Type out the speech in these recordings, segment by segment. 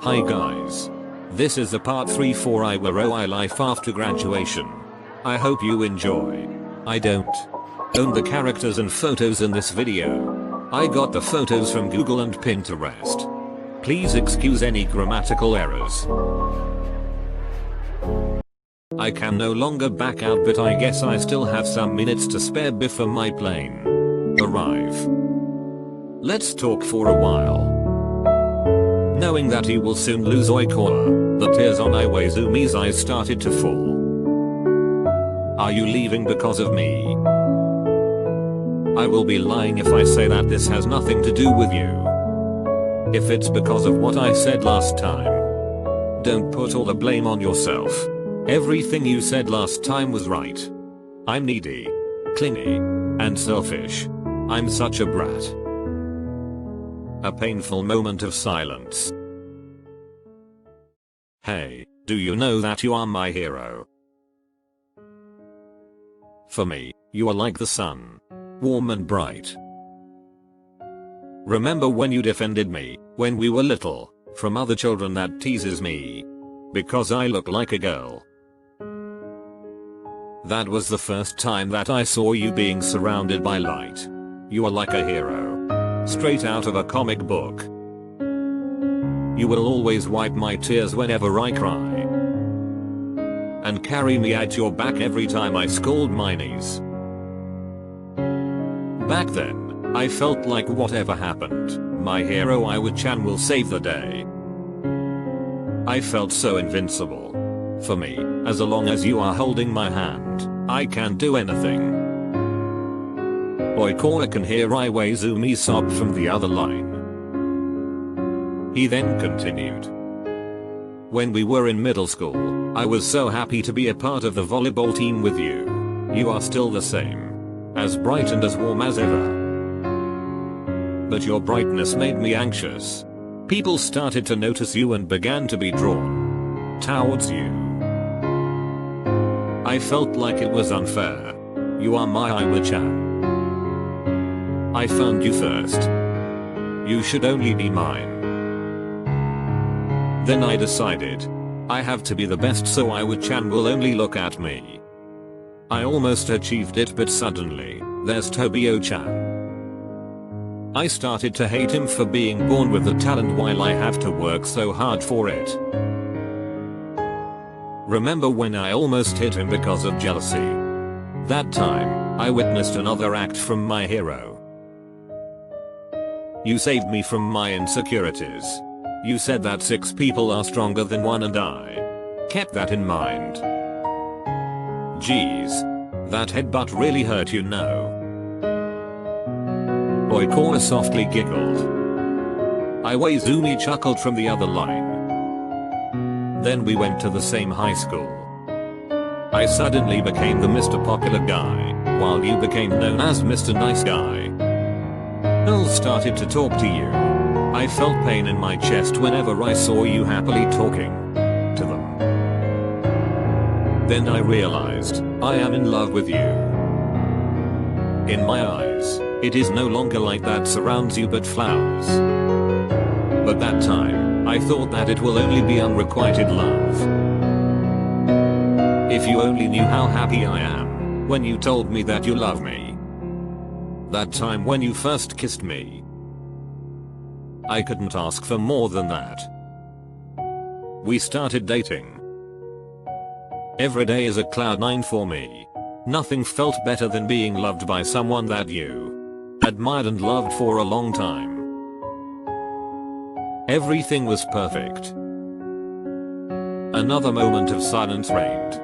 Hi guys. This is the part 3 for IwaOi life after graduation. I hope you enjoy. I don't own the characters and photos in this video. I got the photos from Google and Pinterest. Please excuse any grammatical errors. I can no longer back out, but I guess I still have some minutes to spare before my plane arrive. Let's talk for a while. Knowing that he will soon lose Oikoa, the tears on Iwaoi's eyes started to fall. Are you leaving because of me? I will be lying if I say that this has nothing to do with you. If it's because of what I said last time, don't put all the blame on yourself. Everything you said last time was right. I'm needy, clingy, and selfish. I'm such a brat. A painful moment of silence. Hey, do you know that you are my hero? For me, you are like the sun. Warm and bright. Remember when you defended me, when we were little, from other children that teases me? Because I look like a girl. That was the first time that I saw you being surrounded by light. You are like a hero. Straight out of a comic book. You will always wipe my tears whenever I cry. And carry me at your back every time I scold my niece. Back then, I felt like whatever happened, my hero Iwa-chan will save the day. I felt so invincible. For me, as long as you are holding my hand, I can do anything. Oikoa can hear Iwaoi's sob from the other line. He then continued. When we were in middle school, I was so happy to be a part of the volleyball team with you. You are still the same. As bright and as warm as ever. But your brightness made me anxious. People started to notice you and began to be drawn towards you. I felt like it was unfair. You are my Iwa-chan. I found you first. You should only be mine. Then I decided. I have to be the best, so Iwa-chan will only look at me. I almost achieved it, but suddenly, there's Tobio-chan. I started to hate him for being born with the talent while I have to work so hard for it. Remember when I almost hit him because of jealousy? That time, I witnessed another act from my hero. You saved me from my insecurities. You said that 6 people are stronger than 1, and I kept that in mind. Geez. That headbutt really hurt, you know. Oikoa softly giggled. Iwaoi chuckled from the other line. Then we went to the same high school. I suddenly became the Mr. Popular Guy, while you became known as Mr. Nice Guy. All started to talk to you. I felt pain in my chest whenever I saw you happily talking to them. Then I realized, I am in love with you. In my eyes, it is no longer light that surrounds you but flowers. But that time, I thought that it will only be unrequited love. If you only knew how happy I am, when you told me that you love me. That time when you first kissed me. I couldn't ask for more than that. We started dating. Every day is a cloud 9 for me. Nothing felt better than being loved by someone that you admired and loved for a long time. Everything was perfect. Another moment of silence reigned.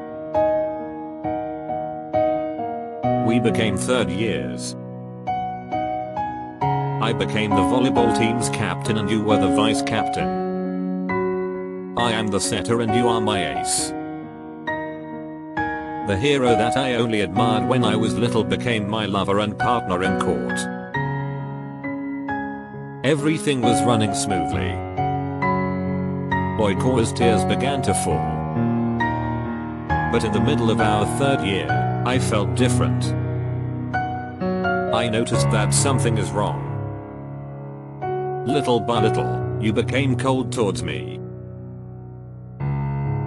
We became third years. I became the volleyball team's captain and you were the vice captain. I am the setter and you are my ace. The hero that I only admired when I was little became my lover and partner in court. Everything was running smoothly. Oikoa's tears began to fall. But in the middle of our third year, I felt different. I noticed that something is wrong. Little by little, you became cold towards me.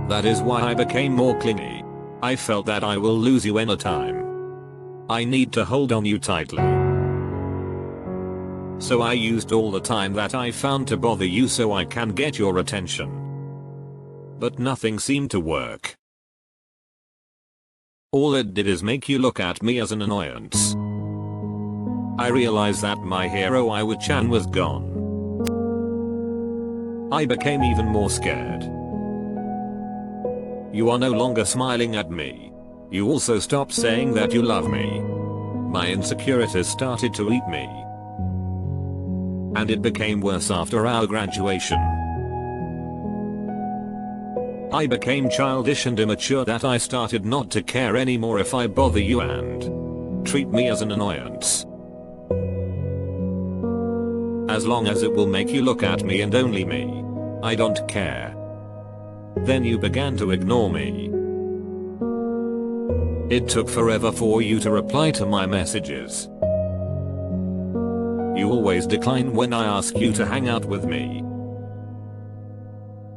That is why I became more clingy. I felt that I will lose you anytime. I need to hold on you tightly. So I used all the time that I found to bother you so I can get your attention. But nothing seemed to work. All it did is make you look at me as an annoyance. I realized that my hero Iwa-chan was gone. I became even more scared. You are no longer smiling at me. You also stopped saying that you love me. My insecurities started to eat me. And it became worse after our graduation. I became childish and immature that I started not to care anymore if I bother you and treat me as an annoyance. As long as it will make you look at me and only me, I don't care. Then you began to ignore me. It took forever for you to reply to my messages. You always decline when I ask you to hang out with me.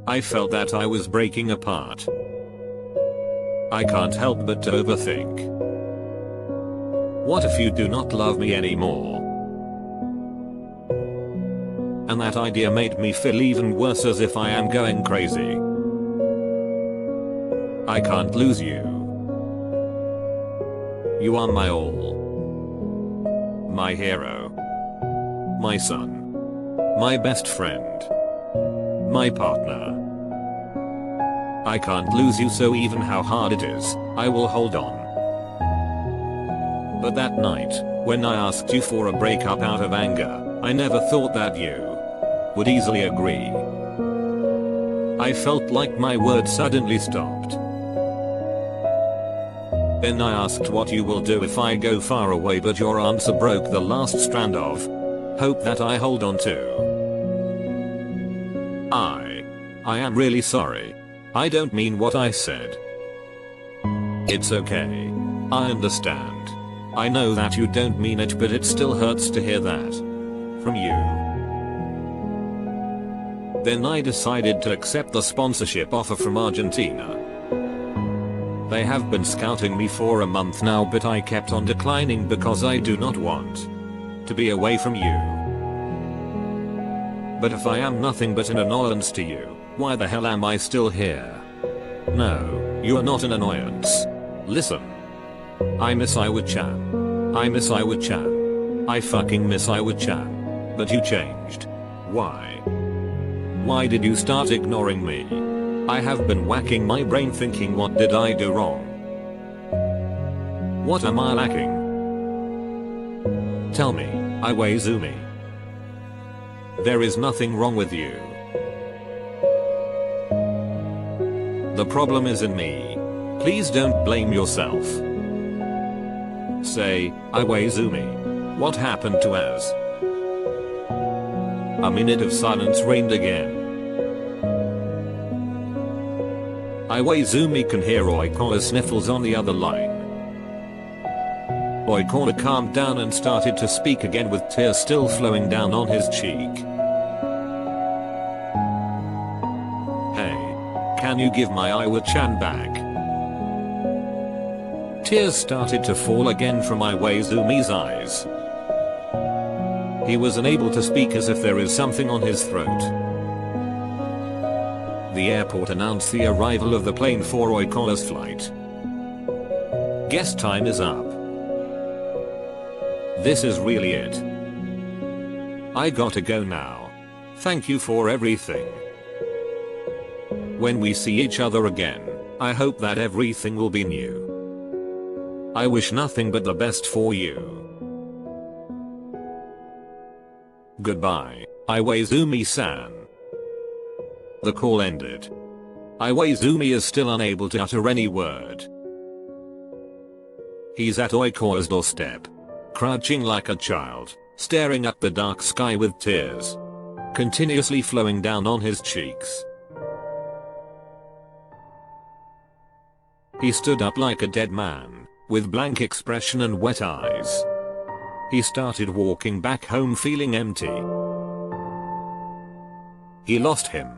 I felt that I was breaking apart. I can't help but to overthink. What if you do not love me anymore? And that idea made me feel even worse, as if I am going crazy. I can't lose you. You are my all. My hero. My son. My best friend. My partner. I can't lose you, so even how hard it is, I will hold on. But that night, when I asked you for a breakup out of anger, I never thought that you would easily agree. I felt like my words suddenly stopped. Then I asked what you will do if I go far away, but your answer broke the last strand of hope that I hold on to. I am really sorry. I don't mean what I said. It's okay. I understand. I know that you don't mean it, but it still hurts to hear that from you. Then I decided to accept the sponsorship offer from Argentina. They have been scouting me for a month now, but I kept on declining because I do not want to be away from you. But if I am nothing but an annoyance to you, why the hell am I still here? No, you are not an annoyance. Listen. I miss Iwa-chan. I miss Iwa-chan. I fucking miss Iwa-chan. But you changed. Why? Why did you start ignoring me? I have been whacking my brain thinking, what did I do wrong? What am I lacking? Tell me, IwaOi. There is nothing wrong with you. The problem is in me. Please don't blame yourself. Say, IwaOi, what happened to us? A minute of silence reigned again. IwaOi can hear Oikawa's sniffles on the other line. Oikawa calmed down and started to speak again with tears still flowing down on his cheek. Hey, can you give my Iwa-chan back? Tears started to fall again from IwaOi's eyes. He was unable to speak, as if there is something on his throat. The airport announced the arrival of the plane for Oikawa's flight. Guess time is up. This is really it. I gotta go now. Thank you for everything. When we see each other again, I hope that everything will be new. I wish nothing but the best for you. Goodbye, IwaOi-san. The call ended. IwaOi is still unable to utter any word. He's at Oikawa's doorstep, crouching like a child, staring at the dark sky with tears continuously flowing down on his cheeks. He stood up like a dead man, with blank expression and wet eyes. He started walking back home feeling empty. He lost him.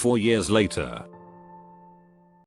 4 years later.